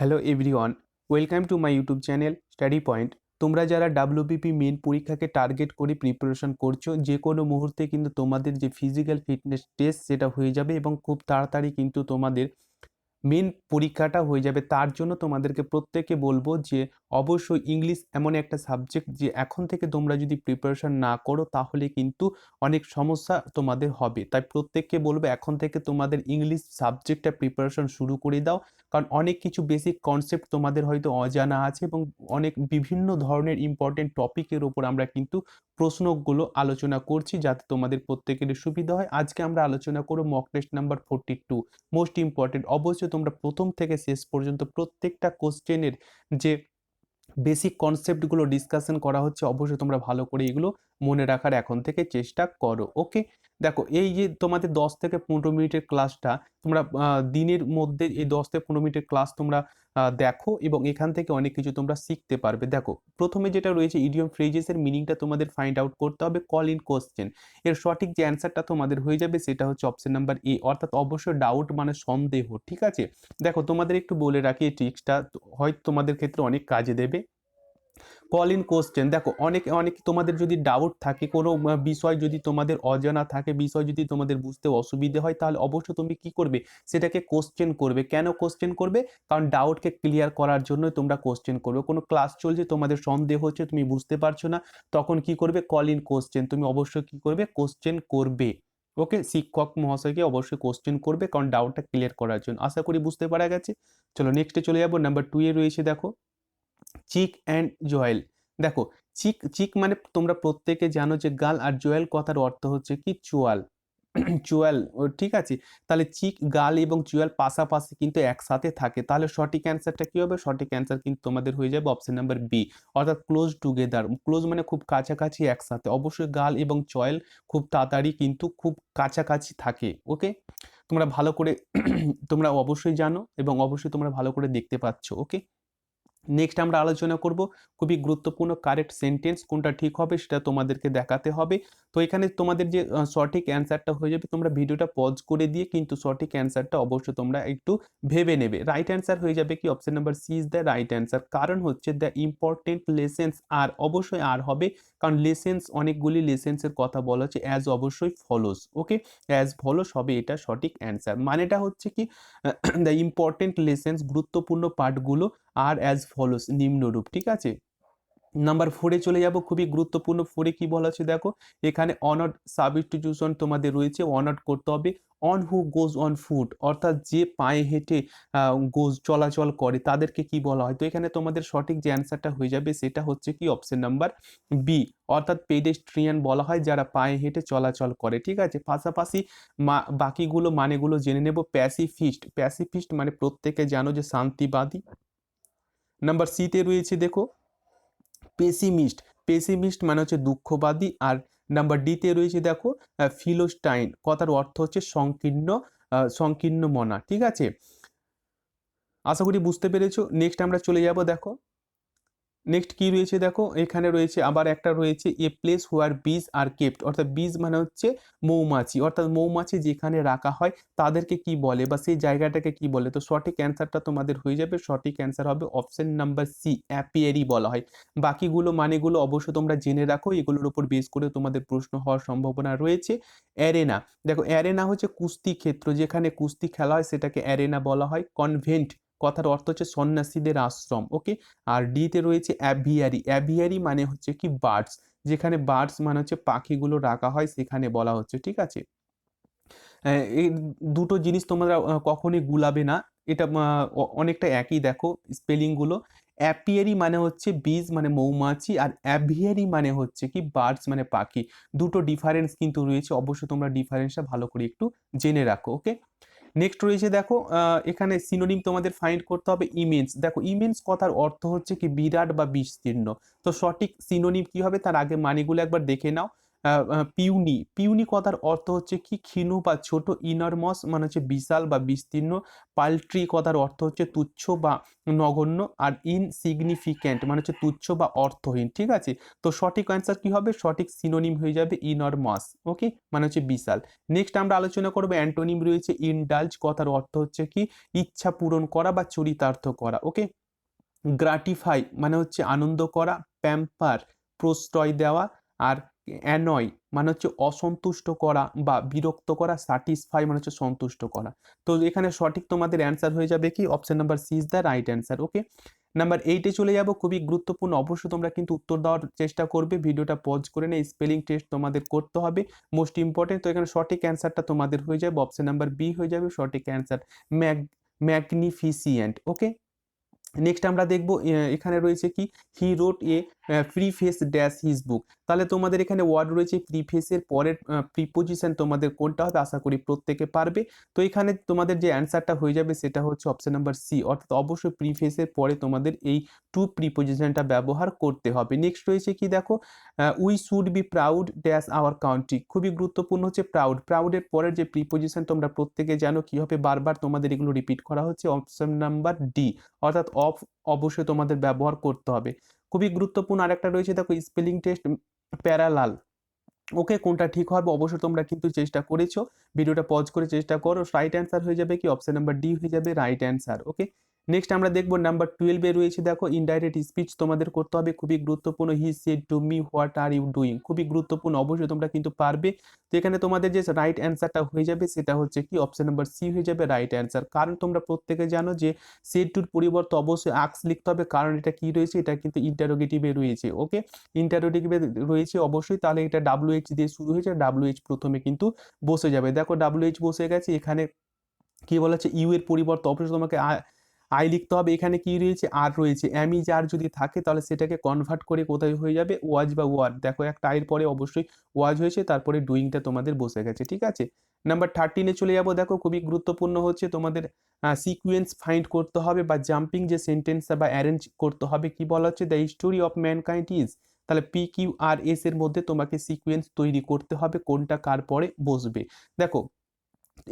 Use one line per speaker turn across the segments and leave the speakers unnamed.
Hello everyone, welcome to my YouTube channel study point. তোমরা যারা WBP main পরীক্ষাকে target করে প্রিপারেশন করছো, যে কোনো মুহূর্তে কিন্তু তোমাদের যে ফিজিক্যাল ফিটনেস টেস্ট সেটা হয়ে যাবে এবং খুব তাড়াতাড়ি কিন্তু তোমাদের মেন পরীক্ষাটা হয়ে যাবে। তার জন্য তোমাদেরকে প্রত্যেককে বলবো যে অবশ্যই ইংলিশ এমন একটা সাবজেক্ট যে এখন থেকে তোমরা যদি প্রিপারেশন না করো তাহলে কিন্তু অনেক সমস্যা তোমাদের হবে। তাই প্রত্যেককে বলবো এখন থেকে তোমাদের ইংলিশ সাবজেক্টটা প্রিপারেশন শুরু করে দাও, কারণ অনেক কিছু বেসিক কনসেপ্ট তোমাদের হয়তো অজানা আছে এবং অনেক বিভিন্ন ধরনের ইম্পর্টেন্ট টপিকের ওপর আমরা কিন্তু প্রশ্নগুলো আলোচনা করছি যাতে তোমাদের প্রত্যেকের সুবিধা হয়। আজকে আমরা আলোচনা করব mock test number 42, most important. অবশ্যই তোমরা প্রথম থেকে শেষ পর্যন্ত প্রত্যেকটা কোশ্চেনের যে বেসিক কনসেপ্টগুলো ডিসকাশন করা হচ্ছে অবশ্যই তোমরা ভালো করে এগুলো মনে রাখার এখন থেকে চেষ্টা করো। ওকে, দেখো এই যে তোমাদের 10 থেকে 15 মিনিটের ক্লাসটা তোমরা দিনের মধ্যে এই 10 থেকে 15 মিনিটের ক্লাস তোমরা দেখো এবং এখান থেকে অনেক কিছু তোমরা শিখতে পারবে। দেখো প্রথমে যেটা রয়েছে ইডিয়ম ফ্রেজেসের মিনিংটা তোমাদের ফাইন্ড আউট করতে হবে। কল ইন কোশ্চেন, এর সঠিক যে অ্যান্সারটা তোমাদের হয়ে যাবে সেটা হচ্ছে অপশন নাম্বার এ, অর্থাৎ অবশ্যই ডাউট মানে সন্দেহ। ঠিক আছে, দেখো তোমাদের একটু বলে রাখি এই ট্রিক্সটা হয়তো তোমাদের ক্ষেত্রে অনেক কাজে দেবে। কল ইন কোশ্চেন, দেখো অনেক অনেক তোমাদের যদি ডাউট থাকে কোনো বিষয়, যদি তোমাদের অজানা থাকে, বিষয় যদি তোমাদের বুঝতে অসুবিধে হয়, তাহলে অবশ্যই তুমি কি করবে সেটাকে কোশ্চেন করবে। কেন কোশ্চেন করবে? কারণ ডাউটকে ক্লিয়ার করার জন্য তোমরা কোশ্চেন করবে। কোনো ক্লাস চলছে, তোমাদের সন্দেহ হচ্ছে, তুমি বুঝতে পারছো না, তখন কি করবে? কল ইন কোশ্চেন, তুমি অবশ্যই কি করবে? কোশ্চেন করবে। ওকে, শিক্ষক মহাশয়কে অবশ্যই কোশ্চেন করবে কারণ ডাউটটা ক্লিয়ার করার জন্য। আশা করি বুঝতে পারা গেছে। চলো নেক্সটে চলে যাবো। নাম্বার 2 এ রয়েছে দেখো চিক অ্যান্ড জয়েল। দেখো চিক চিক মানে তোমরা প্রত্যেকে জানো যে গাল, আর জয়েল কথার অর্থ হচ্ছে কি চোয়াল। চোয়াল, ও ঠিক আছে। তাহলে চিক, গাল এবং চোয়াল পাশাপাশি কিন্তু একসাথে থাকে, তাহলে সঠিক অ্যান্সারটা কি হবে? সঠিক অ্যান্সার কিন্তু তোমাদের হয়ে যাবে অপশন নাম্বার বি, অর্থাৎ ক্লোজ টুগেদার। ক্লোজ মানে খুব কাছাকাছি, একসাথে। অবশ্যই গাল এবং চয়েল খুব তাড়াতাড়ি কিন্তু খুব কাছাকাছি থাকে। ওকে, তোমরা ভালো করে তোমরা অবশ্যই জানো এবং অবশ্যই তোমরা ভালো করে দেখতে পাচ্ছ। ওকে, নেক্সট আমরা আলোচনা করব খুবই গুরুত্বপূর্ণ কারেক্ট সেন্টেন্স কোনটা ঠিক হবে সেটা তোমাদেরকে দেখাতে হবে। তো এখানে তোমাদের যে সঠিক অ্যান্সারটা হয়ে যাবে, তোমরা ভিডিওটা পজ করে দিয়ে কিন্তু সঠিক অ্যান্সারটা অবশ্যই তোমরা একটু ভেবে নেবে। রাইট অ্যান্সার হয়ে যাবে কি option number C is the right answer. কারণ হচ্ছে দ্য ইম্পর্টেন্ট লেসেন্স আর, অবশ্যই আর হবে কারণ লেসেন্স, অনেকগুলি লেসেন্সের কথা বলা হচ্ছে। অ্যাজ অবশ্যই ফলোস। ওকে, অ্যাজ ফলোস হবে এটা সঠিক অ্যান্সার। মানেটা হচ্ছে কি দ্য ইম্পর্টেন্ট লেসেন্স, গুরুত্বপূর্ণ পাঠগুলো আর অ্যাজ ফলোস, নিম্নরূপ। ঠিক আছে, নাম্বার 4-এ চলে যাব। খুবই গুরুত্বপূর্ণ। 4-এ কি বলা আছে দেখো, এখানে অনার্ড সাবস্টিটিউশন তোমাদের রয়েছে। অনার্ড করতে হবে on who goes on foot, অর্থাৎ যে পায়ে হেঁটে গোজ চলাচল করে তাদেরকে কি বলা হয়? তো এখানে তোমাদের সঠিক যে অ্যান্সারটা হয়ে যাবে সেটা হচ্ছে কি অপশন নাম্বার বি, অর্থাৎ পেডেস্ট্রিয়ান বলা হয় যারা পায়ে হেঁটে চলাচল করে। ঠিক আছে, পাশাপাশি বাকিগুলো মানেগুলো জেনে নেব। প্যাসিফিস্ট, প্যাসিফিস্ট মানে প্রত্যেকে জানো যে শান্তিবাদী। নাম্বার সিতে রয়েছে দেখো পেসিমিস্ট, পেসিমিস্ট মানে হচ্ছে দুঃখবাদী। আর নাম্বার ডিতে রয়েছে দেখো ফিলোস্টাইন, কথার অর্থ হচ্ছে সংকীর্ণ, সংকীর্ণ মনা। ঠিক আছে, আশা করি বুঝতে পেরেছো। নেক্সট আমরা চলে যাব দেখো নেক্সট কি রয়েছে দেখো, এখানে রয়েছে আবার একটা রয়েছে এ প্লেস হোয়ার বিজ আর কেপ্ট, অর্থাৎ বিজ মানে হচ্ছে মৌমাছি, অর্থাৎ মৌমাছি যেখানে রাখা হয় তাদেরকে কি বলে বা সেই জায়গাটাকে কি বলে? তো সঠিক অ্যান্সারটা তোমাদের হয়ে যাবে, সঠিক অ্যান্সার হবে অপশন নাম্বার সি, অ্যাপিয়ারি বলা হয়। বাকিগুলো মানেগুলো অবশ্যই তোমরা জেনে রাখো, এগুলোর উপর বেস করে তোমাদের প্রশ্ন হওয়ার সম্ভাবনা রয়েছে। অ্যারেনা, দেখো অ্যারেনা হচ্ছে কুস্তি ক্ষেত্র, যেখানে কুস্তি খেলা হয় সেটাকে অ্যারেনা বলা হয়। কনভেন্ট কথার অর্থ হচ্ছে সন্ন্যাসীদের আশ্রম। ওকে, আর ডিতে রয়েছে অ্যাভিয়ারি, অ্যাভিয়ারি মানে হচ্ছে কি বার্ডস, যেখানে বার্ডস মানে হচ্ছে পাখিগুলো রাখা হয় সেখানে বলা হচ্ছে। ঠিক আছে, এই দুটো জিনিস তোমরা কখনোই গুলাবে না, এটা অনেকটা একই। দেখো স্পেলিংগুলো, অ্যাপিয়ারি মানে হচ্ছে বীজ মানে মৌমাছি, আর অ্যাভিয়ারি মানে হচ্ছে কি বার্ডস মানে পাখি। দুটো ডিফারেন্স কিন্তু রয়েছে, অবশ্যই তোমরা ডিফারেন্সটা ভালো করে একটু জেনে রাখো। ওকে, নেক্সট রয়েছে দেখো এখানে সিনোনিম তোমাদের ফাইন্ড করতে হবে ইমেন্স। দেখো ইমেন্স কথার অর্থ হচ্ছে কি বিরাট বা বিস্তীর্ণ। তো সঠিক সিনোনিম কি হবে তার আগে মানেগুলো একবার দেখে নাও। পিউনি, পিউনি কথার অর্থ হচ্ছে কি ক্ষীণ বা ছোট, ইনরমস মানে হচ্ছে বিশাল বা বিস্তীর্ণ, পাল্ট্রি কথার অর্থ হচ্ছে তুচ্ছ বা নগণ্য, আর ইনসিগনিফিক্যান্ট মানে হচ্ছে তুচ্ছ বা অর্থহীন। ঠিক আছে, তো সঠিক অ্যান্সার কি হবে, সঠিক সিনোনিম হয়ে যাবে ইনরমাস। ওকে, মানে হচ্ছে বিশাল। নেক্সট আমরা আলোচনা করবো অ্যান্টোনিম রয়েছে ইনডালজ কথার অর্থ হচ্ছে কি ইচ্ছা পূরণ করা বা চরিতার্থ করা। ওকে, গ্রাটিফাই মানে হচ্ছে আনন্দ করা, প্যাম্পার প্রশ্রয় দেওয়া, আর অ্যানয় মানে হচ্ছে অসন্তুষ্ট করা বা বিরক্ত করা, স্যাটিসফাই মানে হচ্ছে সন্তুষ্ট করা। তো এখানে সঠিক তোমাদের অ্যান্সার হয়ে যাবে কি option number C is the right answer. Okay, number 8-এ চলে যাব, খুবই গুরুত্বপূর্ণ, অবশ্যই তোমরা কিন্তু উত্তর দেওয়ার চেষ্টা করবে, ভিডিওটা পজ করে নিয়ে স্পেলিং টেস্ট তোমাদের করতে হবে, মোস্ট ইম্পর্টেন্ট। তো এখানে সঠিক অ্যান্সারটা তোমাদের হয়ে যাবে অপশন নাম্বার বি হয়ে যাবে সঠিক অ্যান্সার, ম্যাগনিফিসিয়েন্ট। ওকে, নেক্সট আমরা দেখব এখানে রয়েছে কি হি রোট এ প্রিফেস ড্যাশ হিজ বুক। তাহলে তোমাদের এখানে ওয়ার্ড রয়েছে প্রিফেসের পরের প্রিপোজিশন তোমাদের কোনটা হবে, আশা করি প্রত্যেকে পারবে। তো এখানে তোমাদের যে অ্যান্সারটা হয়ে যাবে সেটা হচ্ছে অপশন নাম্বার সি, অর্থাৎ অবশ্যই প্রিফেসের পরে তোমাদের এই টু প্রিপোজিশনটা ব্যবহার করতে হবে। নেক্সট রয়েছে কি দেখো, we should be proud dash our country. খুবই গুরুত্বপূর্ণ হচ্ছে প্রাউড, প্রাউডের পরের যে প্রিপোজিশন তোমরা প্রত্যেকে জানো কি হবে, বারবার তোমাদের এগুলো রিপিট করা হচ্ছে অপশন নাম্বার ডি, অর্থাৎ অফ অবশ্যই তোমাদের ব্যবহার করতে হবে। খুবই গুরুত্বপূর্ণ আরেকটা রয়েছে দেখো স্পেলিং টেস্ট প্যারালাল। ওকে, কোনটা ঠিক হবে অবশ্যই তোমরা কিন্তু চেষ্টা করেছো, ভিডিওটা পজ করে চেষ্টা করো। রাইট অ্যান্সার হয়ে যাবে কি অপশন নাম্বার ডি হয়ে যাবে রাইট অ্যান্সার। ওকে, নেক্সট আমরা দেখবো নাম্বার 12-এ রয়েছে দেখো ইনডাইরেক্ট স্পিচ তোমাদের করতে হবে, খুবই গুরুত্বপূর্ণ। He said to me what are you doing, খুবই গুরুত্বপূর্ণ, অবশ্যই তোমরা কিন্তু পারবে। তো এখানে তোমাদের যে রাইট অ্যান্সারটা হয়ে যাবে সেটা হচ্ছে কি অপশন নাম্বার সি হয়ে যাবে রাইট অ্যান্সার। কারণ তোমরা প্রত্যেকে জানো যে সেড টুর পরিবর্তে অবশ্যই আক্স লিখতে হবে, কারণ এটা কি রয়েছে, এটা কিন্তু ইন্টারোগেটিভে রয়েছে। ওকে, ইন্টারোগেটিভে রয়েছে অবশ্যই, তাহলে এটা ডাব্লিউএইচ দিয়ে শুরু হয়েছে, ডাব্লিউএইচ প্রথমে কিন্তু বসে যাবে। দেখো ডাব্লিউএইচ বসে গেছে, এখানে কি বলা হচ্ছে ইউ এর পরিবর্তে অবশ্যই তোমাকে আই লিখতে হবে। এখানে কি রয়েছে আর রয়েছে, অ্যামি যার যদি থাকে তাহলে সেটাকে কনভার্ট করে কোথায় হয়ে যাবে ওয়াজ বা ওয়ার। দেখো একটা আইয়ের পরে অবশ্যই ওয়াজ হয়েছে, তারপরে ডুইংটা তোমাদের বসে গেছে। ঠিক আছে, নাম্বার 13-এ চলে যাবো, দেখো খুবই গুরুত্বপূর্ণ হচ্ছে তোমাদের সিকুয়েন্স ফাইন্ড করতে হবে বা জাম্পিং যে সেন্টেন্স বা অ্যারেঞ্জ করতে হবে। কি বলা হচ্ছে the story of mankind is, তাহলে পি কিউ আর এস এর মধ্যে তোমাকে সিকুয়েন্স তৈরি করতে হবে কোনটা কার পরে বসবে। দেখো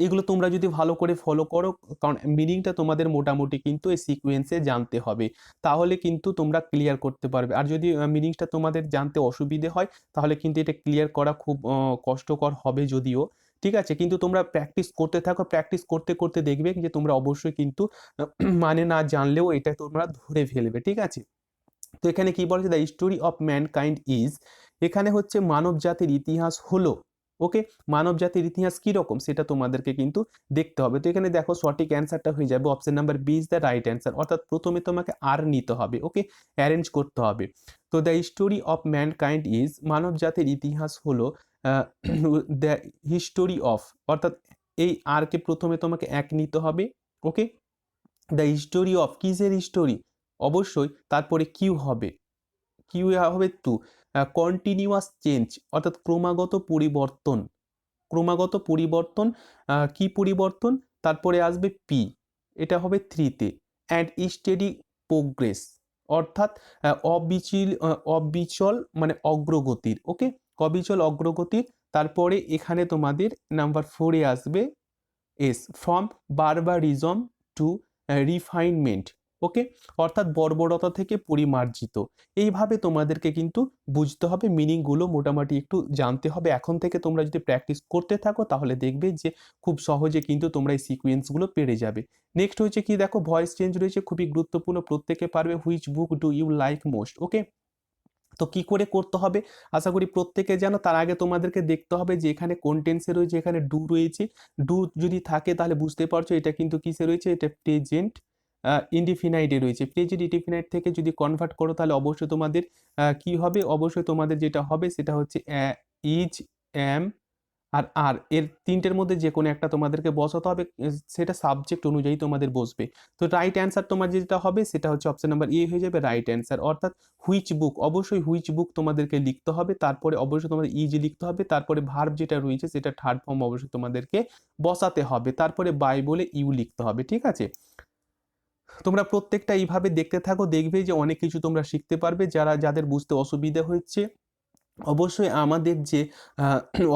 এগুলো তোমরা যদি ভালো করে ফলো করো, কারণ মিনিংটা তোমাদের মোটামুটি কিন্তু এই সিকোয়েন্সে জানতে হবে, তাহলে কিন্তু তোমরা ক্লিয়ার করতে পারবে। আর যদি মিনিংসটা তোমাদের জানতে অসুবিধে হয় তাহলে কিন্তু এটা ক্লিয়ার করা খুব কষ্টকর হবে যদিও। ঠিক আছে, কিন্তু তোমরা প্র্যাকটিস করতে থাকো, প্র্যাকটিস করতে করতে দেখবে যে তোমরা অবশ্যই কিন্তু মানে না জানলেও এটা তোমরা ধরে ফেলবে। ঠিক আছে, তো এখানে কি বলছে the story of mankind is, এখানে হচ্ছে মানব জাতির ইতিহাস হলো। ওকে, মানব জাতির ইতিহাস কি রকম সেটা তোমাদেরকে কিন্তু দেখতে হবে। তো এখানে দেখো সঠিক অ্যান্সারটা হয়ে যাবে option number B is the right answer, অর্থাৎ প্রথমে তোমাকে আর নিতে হবে। ওকে, অ্যারেঞ্জ করতে হবে। তো the story of mankind is, মানব জাতির ইতিহাস হলো দ্য হিস্টোরি অফ, অর্থাৎ এই আর কে প্রথমে তোমাকে এক নিতে হবে। ওকে, দ্য হিস্টোরি অফ কিসের হিস্টোরি, অবশ্যই তারপরে কিউ হবে, কিউ হবে টু, কন্টিনিউয়াস চেঞ্জ অর্থাৎ ক্রমাগত পরিবর্তন, ক্রমাগত পরিবর্তন, কি পরিবর্তন, তারপরে আসবে পি, এটা হবে থ্রিতে, অ্যান্ড স্টেডি প্রোগ্রেস, অর্থাৎ অবিচল মানে অগ্রগতির। ওকে, অবিচল অগ্রগতির। তারপরে এখানে তোমাদের নাম্বার 4-এ আসবে এস, ফ্রম বারবারিজম টু রিফাইনমেন্ট। ওকে, অর্থাৎ বর্বরতা থেকে পরিমার্জিত। এইভাবে তোমাদেরকে কিন্তু বুঝতে হবে, মিনিংগুলো মোটামুটি একটু জানতে হবে। এখন থেকে তোমরা যদি প্র্যাকটিস করতে থাকো তাহলে দেখবে যে খুব সহজে কিন্তু তোমরা এই সিকোয়েন্সগুলো পেরে যাবে। নেক্সট হচ্ছে কি দেখো ভয়েস চেঞ্জ রয়েছে, খুবই গুরুত্বপূর্ণ, প্রত্যেকে পারবে। Which book do you like most. Okay, তো কি করে করতে হবে আশা করি প্রত্যেকে জানো। তার আগে তোমাদেরকে দেখতে হবে যে এখানে কোন টেন্সে রয়েছে, এখানে ডু রয়েছে, ডু যদি থাকে তাহলে বুঝতে পারছো এটা কিন্তু কিসে রয়েছে, এটা প্রেজেন্ট ইনডিফিনাইটে রয়েছে। প্রেজেন্ট ইনডিফিনাইট থেকে যদি কনভার্ট করো তাহলে অবশ্যই তোমাদের কি হবে, অবশ্যই তোমাদের যেটা হবে সেটা হচ্ছে ইজ, এম আর আর এর তিনটের মধ্যে যে কোনো একটা তোমাদেরকে বসাতে হবে, সেটা সাবজেক্ট অনুযায়ী তোমাদের বসবে। তো রাইট অ্যান্সার তোমার যেটা হবে সেটা হচ্ছে অপশন নাম্বার এ হয়ে যাবে রাইট অ্যান্সার, অর্থাৎ হুইচ বুক, অবশ্যই হুইচ বুক তোমাদেরকে লিখতে হবে, তারপরে অবশ্যই তোমাদের ইজ লিখতে হবে, তারপরে ভার্ব যেটা রয়েছে সেটা থার্ড ফর্ম অবশ্যই তোমাদেরকে বসাতে হবে, তারপরে বাই বলে ইউ লিখতে হবে। ঠিক আছে, তোমরা প্রত্যেকটা এইভাবে দেখতে থাকো, দেখবে যে অনেক কিছু তোমরা শিখতে পারবে। যাদের বুঝতে অসুবিধা হচ্ছে অবশ্যই আমাদের যে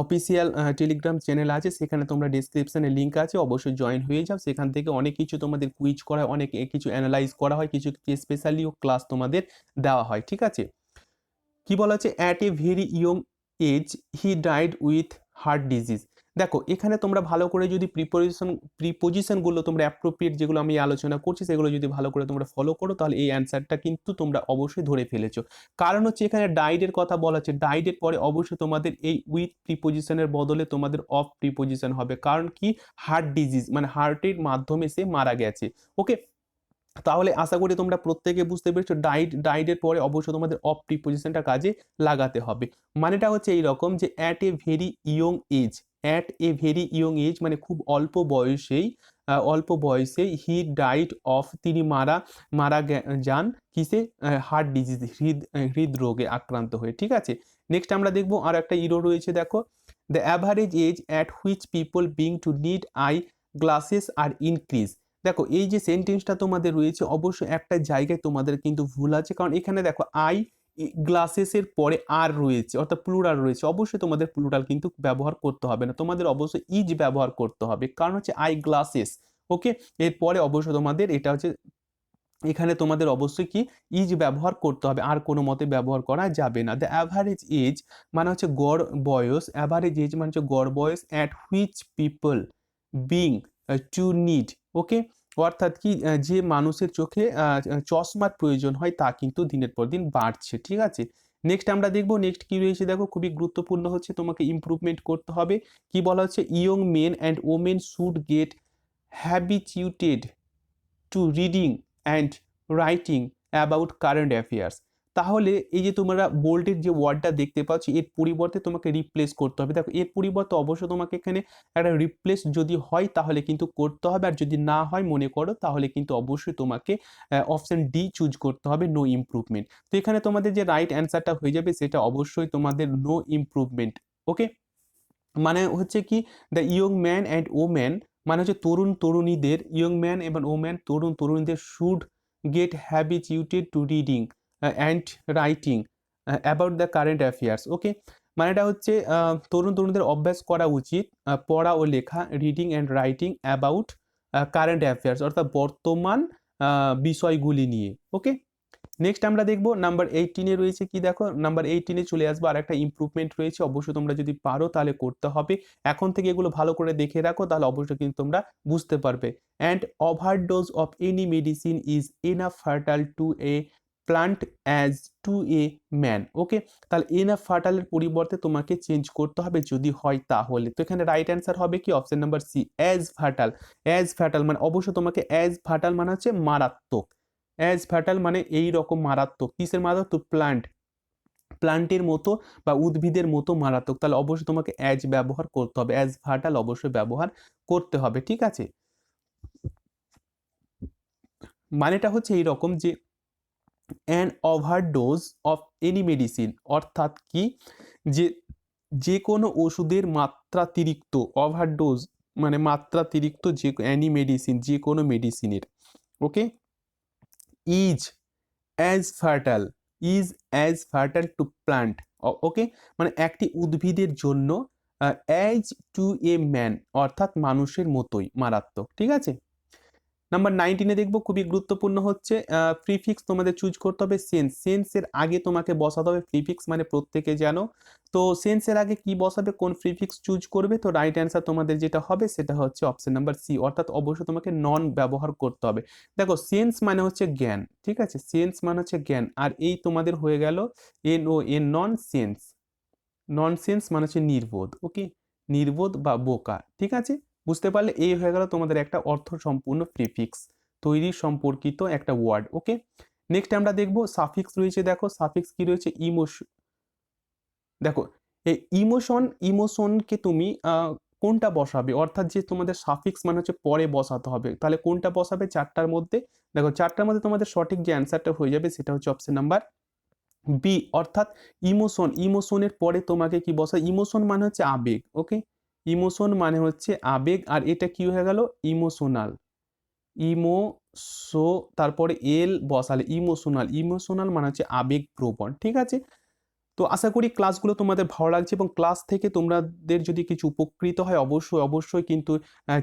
অফিসিয়াল টেলিগ্রাম চ্যানেল আছে সেখানে তোমরা ডেসক্রিপশনে লিঙ্ক আছে, অবশ্যই জয়েন হয়ে যাও। সেখান থেকে অনেক কিছু তোমাদের কুইজ করা হয়, অনেক কিছু অ্যানালাইজ করা হয়, কিছু স্পেশালিও ক্লাস তোমাদের দেওয়া হয়, ঠিক আছে। কি বলা হচ্ছে, at a very young age he died with heart disease. দেখো এখানে তোমরা ভালো করে যদি প্রিপোজিশনগুলো তোমরা অ্যাপ্রোপ্রিয়েট যেগুলো আমি আলোচনা করছি সেগুলো যদি ভালো করে তোমরা ফলো করো তাহলে এই অ্যান্সারটা কিন্তু তোমরা অবশ্যই ধরে ফেলেছো। কারণ হচ্ছে এখানে ডাইডের কথা বলা হচ্ছে, ডাইডের পরে অবশ্যই তোমাদের এই উইথ প্রিপোজিশনের বদলে তোমাদের অফ প্রিপোজিশন হবে, কারণ কি হার্ট ডিজিজ মানে হার্টের মাধ্যমে সে মারা গেছে। ওকে, তাহলে আশা করি তোমরা প্রত্যেকে বুঝতে পেরেছো ডাইডের পরে অবশ্যই তোমাদের অফ প্রিপোজিশনটা কাজে লাগাতে হবে। মানেটা হচ্ছে এইরকম যে at a very young age, at a very young age মানে খুব অল্প বয়সেই হি ডাইড অফ তিনি মারা যান কিসে, হার্ট ডিজিজ হৃদরোগে আক্রান্ত হয়ে, ঠিক আছে। নেক্সট আমরা দেখবো আর একটা ইরো রয়েছে, দেখো the average age at which people being to need eye glasses are increase. দেখো এই যে সেন্টেন্সটা তোমাদের রয়েছে অবশ্যই একটা জায়গায় তোমাদের কিন্তু ভুল আছে, কারণ এখানে দেখো আই গ্লাসেসের পরে আর রয়েছে অর্থাৎ প্লুরাল রয়েছে, অবশ্যই তোমাদের প্লুরাল কিন্তু ব্যবহার করতে হবে না, তোমাদের অবশ্যই ইজ ব্যবহার করতে হবে, কারণ হচ্ছে আই গ্লাসেস। ওকে, এরপরে অবশ্যই তোমাদের এটা হচ্ছে এখানে তোমাদের অবশ্যই কি ইজ ব্যবহার করতে হবে, আর কোনো মতে ব্যবহার করা যাবে না। দ্য অ্যাভারেজ এজ মানে হচ্ছে গড় বয়স, অ্যাভারেজ এজ মানে হচ্ছে গড় বয়স at which people being to need. Okay, অর্থাৎ কি যে মানুষের চোখে চশমার প্রয়োজন হয় তা কিন্তু দিনের পর দিন বাড়ছে, ঠিক আছে। নেক্সট আমরা দেখবো নেক্সট কি রয়েছে, দেখো খুবই গুরুত্বপূর্ণ হচ্ছে তোমাকে ইমপ্রুভমেন্ট করতে হবে। কি বলা হচ্ছে, young men and women should get habituated to reading and writing about current affairs. তাহলে এই যে তোমরা বোল্ডের যে ওয়ার্ডটা দেখতে পাচ্ছ এর পরিবর্তে তোমাকে রিপ্লেস করতে হবে। দেখো এর পরিবর্তে অবশ্যই তোমাকে এখানে একটা রিপ্লেস যদি হয় তাহলে কিন্তু করতে হবে, আর যদি না হয় মনে করো তাহলে কিন্তু অবশ্যই তোমাকে অপশন ডি চুজ করতে হবে, নো ইমপ্রুভমেন্ট। তো এখানে তোমাদের যে রাইট অ্যান্সারটা হয়ে যাবে সেটা অবশ্যই তোমাদের নো ইমপ্রুভমেন্ট। ওকে, মানে হচ্ছে কি the young man and woman মানে হচ্ছে তরুণ তরুণীদের, ইয়ং ম্যান এবং ওম্যান তরুণ তরুণীদের should get habituated to reading and writing about the current affairs. Okay, মানে এটা হচ্ছে তরুণ তরুণীদের অভ্যাস করা উচিত পড়া ও লেখা, reading and writing about current affairs অর্থাৎ বর্তমান বিষয়গুলি নিয়ে। ওকে, নেক্সট আমরা দেখবো নাম্বার 18 রয়েছে কি, দেখো নাম্বার 18 চলে আসবো আর একটা ইমপ্রুভমেন্ট রয়েছে, অবশ্যই তোমরা যদি পারো তাহলে করতে হবে। এখন থেকে এগুলো ভালো করে দেখে রাখো তাহলে অবশ্যই কিন্তু তোমরা বুঝতে পারবে। And overdose of any medicine is enough fatal to a plant as to a man. Okay, তাহলে এনাফ ফার্টালের পরিবর্তে তোমাকে চেঞ্জ করতে হবে যদি হয় তাহলে। তো এখানে রাইট অ্যান্সার হবে কি option number C, as fatal. As fatal মানে অবশ্যই তোমাকে অ্যাজ ফার্টাল মানে হচ্ছে মারাত্মক, অ্যাজ ফ্যাটাল মানে এই রকম মারাত্মক, কিসের মারাত্মক, প্লান্টের মতো বা উদ্ভিদের মতো মারাত্মক, তাহলে অবশ্যই তোমাকে অ্যাজ ব্যবহার করতে হবে, অ্যাজ ফার্টাল অবশ্যই ব্যবহার করতে হবে, ঠিক আছে। মানেটা হচ্ছে এই রকম যে an overdose of any medicine অর্থাৎ কি যে যে কোনো ওষুধের মাত্রাতিরিক্ত, ওভারডোজ মানে মাত্রাতিরিক্ত যে অ্যানি মেডিসিন যে কোনো মেডিসিনের। Okay, is as fatal, is as fatal to plant. Okay, মানে একটি উদ্ভিদের জন্য অ্যাজ টু এ ম্যান অর্থাৎ মানুষের মতোই মারাত্মক, ঠিক আছে। নাম্বার 19 দেখবো খুবই গুরুত্বপূর্ণ হচ্ছে প্রিফিক্স তোমাদের চুজ করতে হবে সেন্স, সেন্সের আগে তোমাকে বসাতে হবে প্রিফিক্স, মানে প্রত্যেকে জানো। তো সেন্সের আগে কি বসাবে, কোন প্রিফিক্স চুজ করবে, তো রাইট অ্যান্সার তোমাদের যেটা হবে সেটা হচ্ছে অপশন নাম্বার সি, অর্থাৎ অবশ্যই তোমাকে নন ব্যবহার করতে হবে। দেখো সেন্স মানে হচ্ছে জ্ঞান, ঠিক আছে, সেন্স মানে হচ্ছে জ্ঞান, আর এই তোমাদের হয়ে গেল এন ও এন, নন সেন্স। নন সেন্স মানে হচ্ছে নির্বোধ। ওকে, নির্বোধ বা বোকা, ঠিক আছে। বুঝতে পারলে এই হয়ে গেল তোমাদের একটা অর্থ সম্পূর্ণ প্রিফিক্স তৈরি সম্পর্কিত একটা ওয়ার্ড। ওকে, নেক্সট আমরা দেখবো সাফিক্স রয়েছে, দেখো সাফিক্স কি রয়েছে, ইমোশন। দেখো এই ইমোশনকে তুমি কোনটা বসাবে, অর্থাৎ যে তোমাদের সাফিক্স মানে হচ্ছে পরে বসাতে হবে, তাহলে কোনটা বসাবে চারটার মধ্যে। দেখো চারটার মধ্যে তোমাদের সঠিক যে অ্যান্সারটা হয়ে যাবে সেটা হচ্ছে অপশন নাম্বার বি, অর্থাৎ ইমোশন। ইমোশনের পরে তোমাকে কি বসা, ইমোশন মানে হচ্ছে আবেগ। ওকে, ইমোশন মানে হচ্ছে আবেগ, আর এটা কি হয়ে গেল ইমোশনাল, ইমোশো তারপরে এল বসালে ইমোশনাল, ইমোশনাল মানে হচ্ছে আবেগ প্রবণ, ঠিক আছে। তো আশা করি ক্লাসগুলো তোমাদের ভালো লাগছে এবং ক্লাস থেকে তোমাদের যদি কিছু উপকৃত হয় অবশ্যই কিন্তু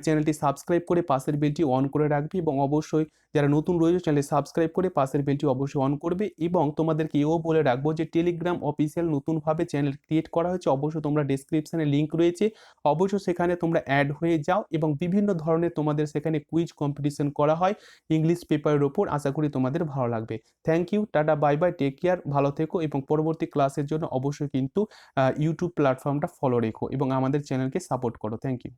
চ্যানেলটি সাবস্ক্রাইব করে পাশের বেলটি অন করে রাখবে এবং অবশ্যই যারা নতুন রয়েছে চ্যানেলটি সাবস্ক্রাইব করে পাশের বেলটি অবশ্যই অন করবে এবং তোমাদেরকে এও বলে রাখবো যে টেলিগ্রাম অফিসিয়াল নতুনভাবে চ্যানেল ক্রিয়েট করা হয়েছে, অবশ্যই তোমরা ডেসক্রিপশনে লিঙ্ক রয়েছে, অবশ্যই সেখানে তোমরা অ্যাড হয়ে যাও এবং বিভিন্ন ধরনের তোমাদের সেখানে কুইজ কম্পিটিশন করা হয় ইংলিশ পেপারের ওপর। আশা করি তোমাদের ভালো লাগবে। Thank you, tata, bye bye, take care, ভালো থেকো এবং পরবর্তী ক্লাসের জন্য অবশ্যই কিন্তু ইউটিউব প্ল্যাটফর্মটা ফলো রেখো এবং আমাদের চ্যানেলকে সাপোর্ট করো। Thank you.